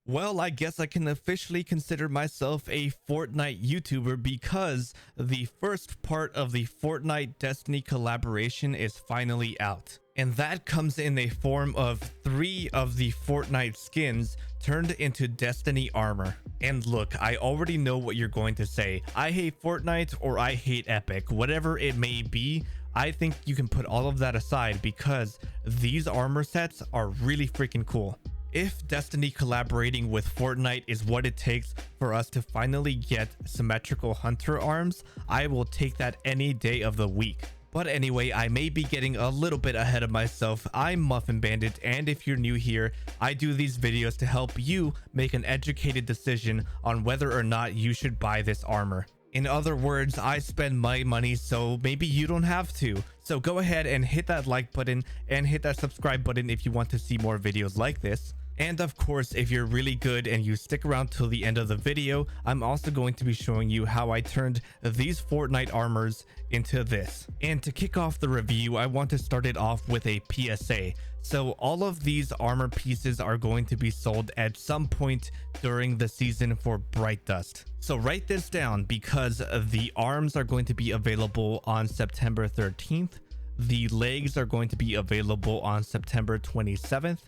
Well, I guess I can officially consider myself a Fortnite YouTuber because the first part of the Fortnite Destiny collaboration is finally out. And that comes in a form of 3 of the Fortnite skins turned into Destiny armor. And look, I already know what you're going to say. I hate Fortnite or I hate Epic, whatever it may be. I think you can put all of that aside because these armor sets are really freaking cool. If Destiny collaborating with Fortnite is what it takes for us to finally get symmetrical hunter arms, I will take that any day of the week. But anyway, I may be getting a little bit ahead of myself. I'm Muffin Bandit, and if you're new here, I do these videos to help you make an educated decision on whether or not you should buy this armor. In other words, I spend my money so maybe you don't have to. So go ahead and hit that like button and hit that subscribe button if you want to see more videos like this. And of course, if you're really good and you stick around till the end of the video, I'm also going to be showing you how I turned these Fortnite armors into this. And to kick off the review, I want to start it off with a PSA. So all of these armor pieces are going to be sold at some point during the season for Bright Dust. So write this down because the arms are going to be available on September 13th. The legs are going to be available on September 27th.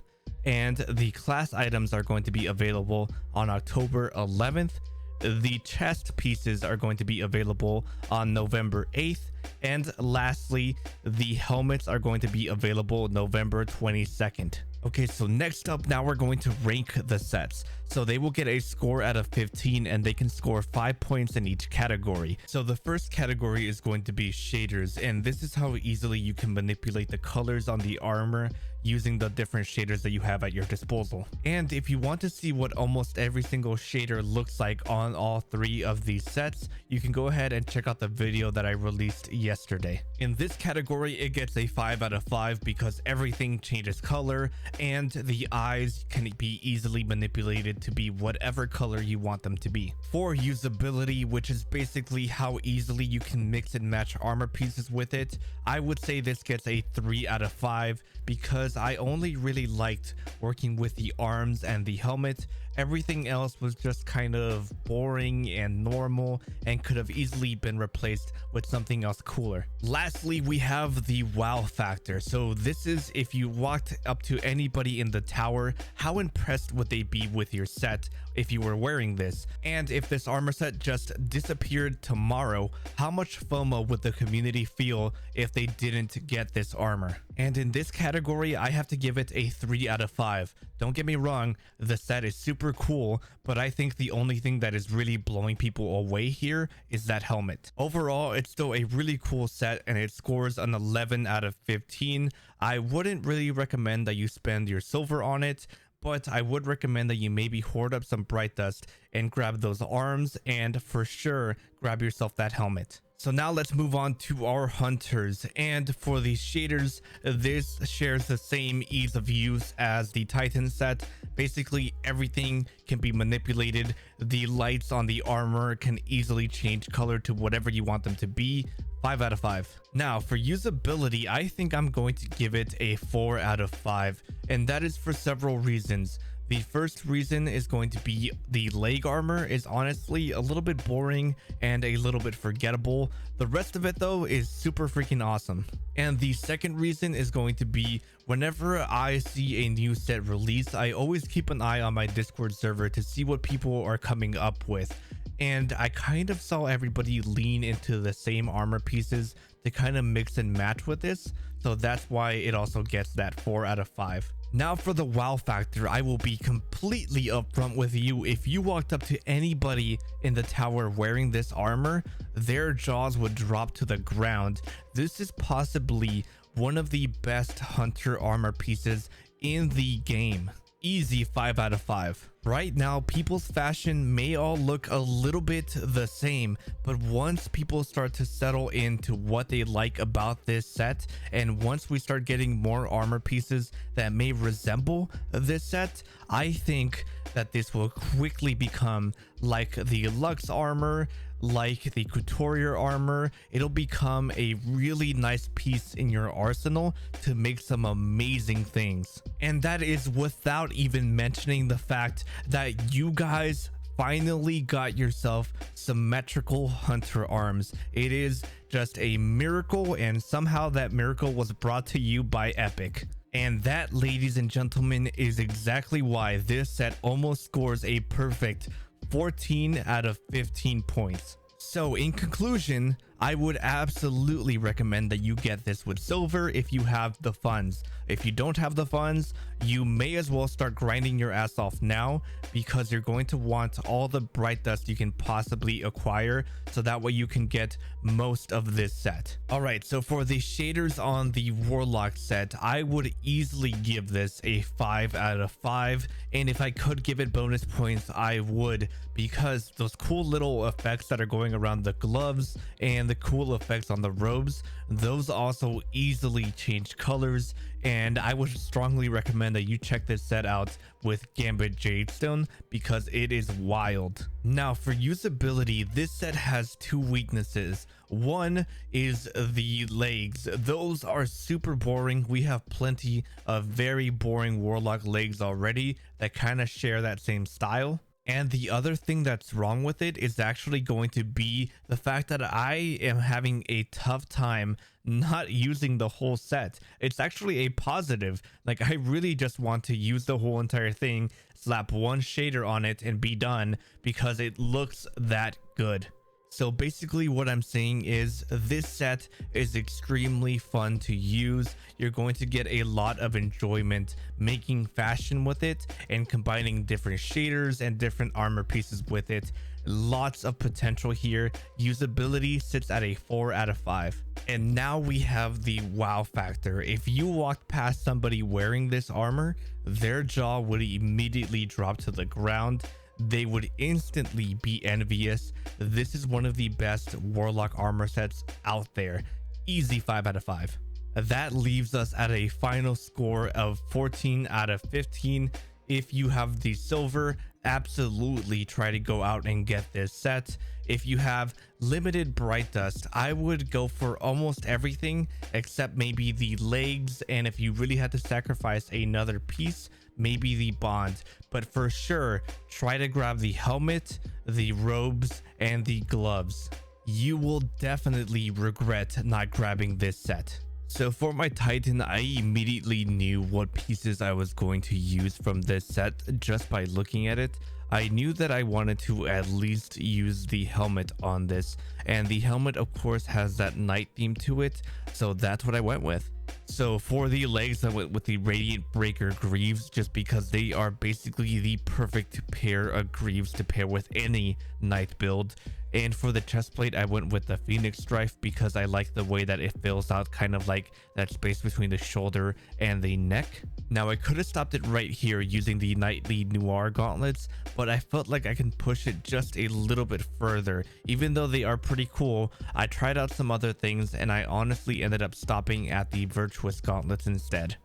And the class items are going to be available on October 11th. The chest pieces are going to be available on November 8th. And lastly, the helmets are going to be available November 22nd. Okay, so next up, now we're going to rank the sets. So they will get a score out of 15 and they can score 5 points in each category. So the first category is going to be shaders, and this is how easily you can manipulate the colors on the armor using the different shaders that you have at your disposal. And if you want to see what almost every single shader looks like on all 3 of these sets, you can go ahead and check out the video that I released yesterday. In this category, it gets a 5 out of 5 because everything changes color and the eyes can be easily manipulated to be whatever color you want them to be. For usability, which is basically how easily you can mix and match armor pieces with it, I would say this gets a 3 out of 5 because I only really liked working with the arms and the helmet. Everything else was just kind of boring and normal and could have easily been replaced with something else cooler. Lastly, we have the wow factor. So this is if you walked up to anybody in the tower, how impressed would they be with your set if you were wearing this? And if this armor set just disappeared tomorrow, how much FOMO would the community feel if they didn't get this armor? And in this category, I have to give it a 3 out of 5. Don't get me wrong, the set is super cool, but I think the only thing that is really blowing people away here is that helmet. Overall, it's still a really cool set and it scores an 11 out of 15. I wouldn't really recommend that you spend your silver on it, but I would recommend that you maybe hoard up some Bright Dust and grab those arms and for sure grab yourself that helmet. So now let's move on to our hunters, and for the shaders, this shares the same ease of use as the Titan set. Basically everything can be manipulated. The lights on the armor can easily change color to whatever you want them to be. 5 out of 5. Now for usability, I think I'm going to give it a 4 out of 5, and that is for several reasons. The first reason is going to be the leg armor is honestly a little bit boring and a little bit forgettable. The rest of it though is super freaking awesome. And the second reason is going to be whenever I see a new set release, I always keep an eye on my Discord server to see what people are coming up with. And I kind of saw everybody lean into the same armor pieces to kind of mix and match with this. So that's why it also gets that 4 out of 5. Now for the wow factor, I will be completely upfront with you. If you walked up to anybody in the tower wearing this armor, their jaws would drop to the ground. This is possibly one of the best hunter armor pieces in the game. Easy 5 out of 5. Right now, people's fashion may all look a little bit the same, but once people start to settle into what they like about this set, and once we start getting more armor pieces that may resemble this set, I think that this will quickly become like the Lux armor, like the couturier armor, it'll become a really nice piece in your arsenal to make some amazing things. And that is without even mentioning the fact that you guys finally got yourself symmetrical hunter arms. It is just a miracle, and somehow that miracle was brought to you by Epic. And that, ladies and gentlemen, is exactly why this set almost scores a perfect 14 out of 15 points. So in conclusion, I would absolutely recommend that you get this with silver if you have the funds. If you don't have the funds, you may as well start grinding your ass off now, because you're going to want all the bright dust you can possibly acquire, so that way you can get most of this set. All right, so for the shaders on the Warlock set, I would easily give this a 5 out of 5, and if I could give it bonus points, I would, because those cool little effects that are going around the gloves and the cool effects on the robes, those also easily change colors. And I would strongly recommend that you check this set out with Gambit Jadestone, because it is wild. Now for usability, this set has two weaknesses. One is the legs. Those are super boring. We have plenty of very boring Warlock legs already that kind of share that same style. And the other thing that's wrong with it is actually going to be the fact that I am having a tough time not using the whole set. It's actually a positive. Like, I really just want to use the whole entire thing, slap one shader on it and be done, because it looks that good. So basically what I'm saying is this set is extremely fun to use. You're going to get a lot of enjoyment making fashion with it and combining different shaders and different armor pieces with it. Lots of potential here. Usability sits at a 4 out of 5. And now we have the wow factor. If you walked past somebody wearing this armor, their jaw would immediately drop to the ground. They would instantly be envious. This is one of the best Warlock armor sets out there. Easy 5 out of 5. That leaves us at a final score of 14 out of 15. If you have the silver, absolutely try to go out and get this set. If you have limited bright dust, I would go for almost everything except maybe the legs, and if you really had to sacrifice another piece, maybe the bond. But for sure, try to grab the helmet, the robes, and the gloves. You will definitely regret not grabbing this set. So for my Titan, I immediately knew what pieces I was going to use from this set just by looking at it. I knew that I wanted to at least use the helmet on this, and the helmet of course has that night theme to it, so that's what I went with. So for the legs, I went with the Radiant Breaker Greaves, just because they are basically the perfect pair of greaves to pair with any knight build. And for the chest plate, I went with the Phoenix Strife because I like the way that it fills out kind of like that space between the shoulder and the neck. Now I could have stopped it right here using the Knightly Noire gauntlets, but I felt like I can push it just a little bit further. Even though they are pretty cool, I tried out some other things and I honestly ended up stopping at the Virtuous gauntlets instead.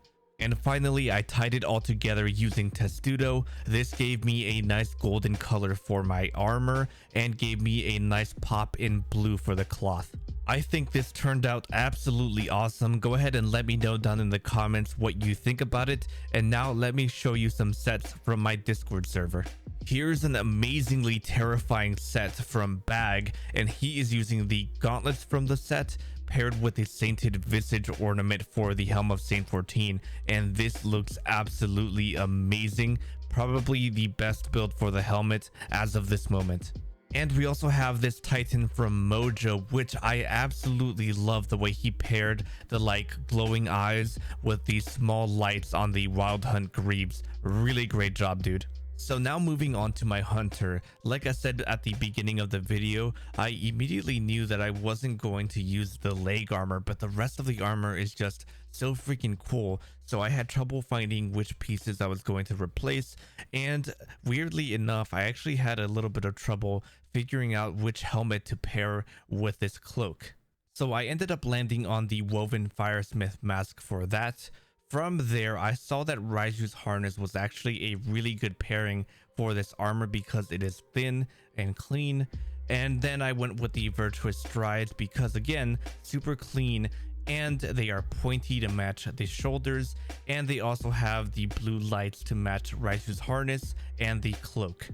And finally, I tied it all together using Testudo. This gave me a nice golden color for my armor and gave me a nice pop in blue for the cloth. I think this turned out absolutely awesome. Go ahead and let me know down in the comments what you think about it. And now let me show you some sets from my Discord server. Here's an amazingly terrifying set from Bag, and he is using the gauntlets from the set paired with a Sainted Visage ornament for the Helm of Saint 14, and this looks absolutely amazing. Probably the best build for the helmet as of this moment. And we also have this Titan from Mojo, which I absolutely love the way he paired the like glowing eyes with these small lights on the Wild Hunt Greaves. Really great job, dude. So now moving on to my hunter. Like I said at the beginning of the video, I immediately knew that I wasn't going to use the leg armor, but the rest of the armor is just so freaking cool. So I had trouble finding which pieces I was going to replace, and weirdly enough, I actually had a little bit of trouble figuring out which helmet to pair with this cloak. So I ended up landing on the Woven Firesmith mask for that. From there, I saw that Raiju's harness was actually a really good pairing for this armor because it is thin and clean, And then I went with the virtuous strides because again, super clean, and they are pointy to match the shoulders, and they also have the blue lights to match Raichu's harness and the cloak.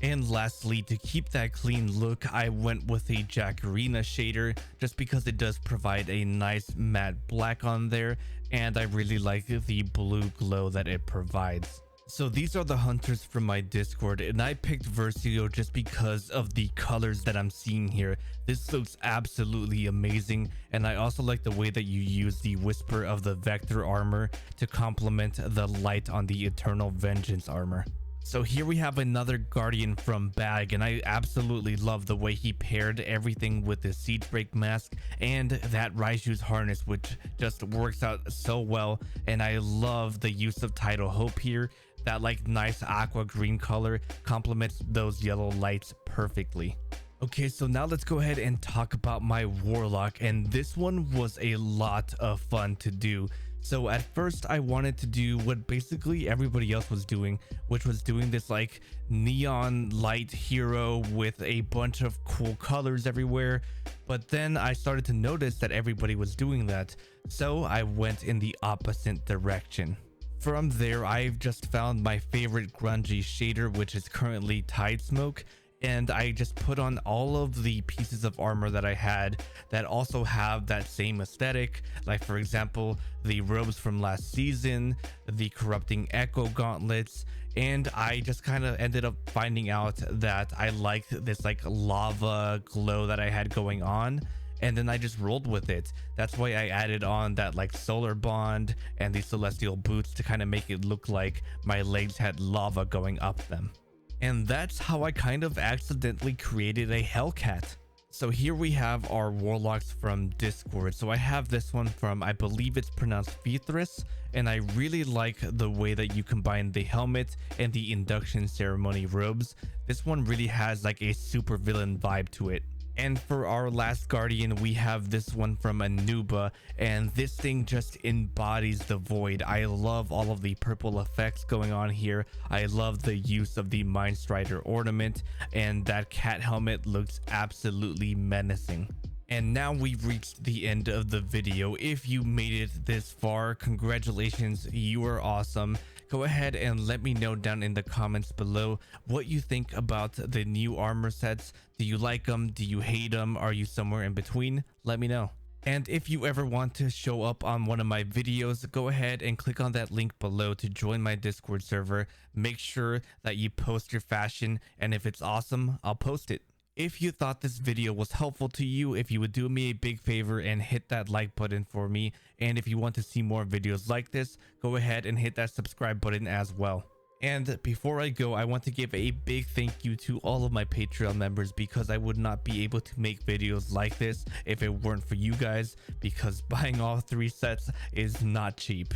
And lastly, to keep that clean look, I went with a Jacarina shader just because it does provide a nice matte black on there, and I really like the blue glow that it provides. So these are the hunters from my Discord, and I picked Versio just because of the colors that I'm seeing here. This looks absolutely amazing, and I also like the way that you use the Whisper of the Vector armor to complement the light on the Eternal Vengeance armor. So here we have another Guardian from Bag, and I absolutely love the way he paired everything with the Siege Break mask and that Raichu's harness, which just works out so well. And I love the use of Tidal Hope here. That like nice aqua green color complements those yellow lights perfectly. Okay, so now let's go ahead and talk about my Warlock, and this one was a lot of fun to do. So at first I wanted to do what basically everybody else was doing, which was doing this like neon light hero with a bunch of cool colors everywhere. But then I started to notice that everybody was doing that, so I went in the opposite direction. From there, I've just found my favorite grungy shader, which is currently Tide Smoke, and I just put on all of the pieces of armor that I had that also have that same aesthetic, like for example the robes from last season, the corrupting echo gauntlets, and I just kind of ended up finding out that I liked this like lava glow that I had going on, and then I just rolled with it. That's why I added on that like solar bond and the celestial boots to kind of make it look like my legs had lava going up them. And that's how I kind of accidentally created a Hellcat. So here we have our Warlocks from Discord. So I have this one from, I believe it's pronounced Fethris, and I really like the way that you combine the helmet and the induction ceremony robes. This one really has like a super villain vibe to it. And for our last Guardian, we have this one from Anuba, and this thing just embodies the void. I love all of the purple effects going on here. I love the use of the Mind Strider ornament, and that cat helmet looks absolutely menacing. And now we've reached the end of the video. If you made it this far, congratulations, you are awesome. Go ahead and let me know down in the comments below what you think about the new armor sets. Do you like them? Do you hate them? Are you somewhere in between? Let me know. And if you ever want to show up on one of my videos, go ahead and click on that link below to join my Discord server. Make sure that you post your fashion, and if it's awesome, I'll post it. If you thought this video was helpful to you, if you would do me a big favor and hit that like button for me, and if you want to see more videos like this, go ahead and hit that subscribe button as well. And before I go, I want to give a big thank you to all of my Patreon members, because I would not be able to make videos like this if it weren't for you guys, because buying all 3 sets is not cheap.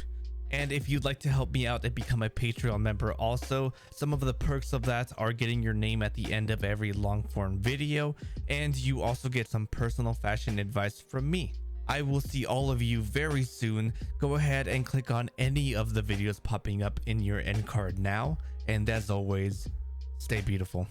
And if you'd like to help me out and become a Patreon member also, some of the perks of that are getting your name at the end of every long form video, and you also get some personal fashion advice from me. I will see all of you very soon. Go ahead and click on any of the videos popping up in your end card now, and as always, stay beautiful.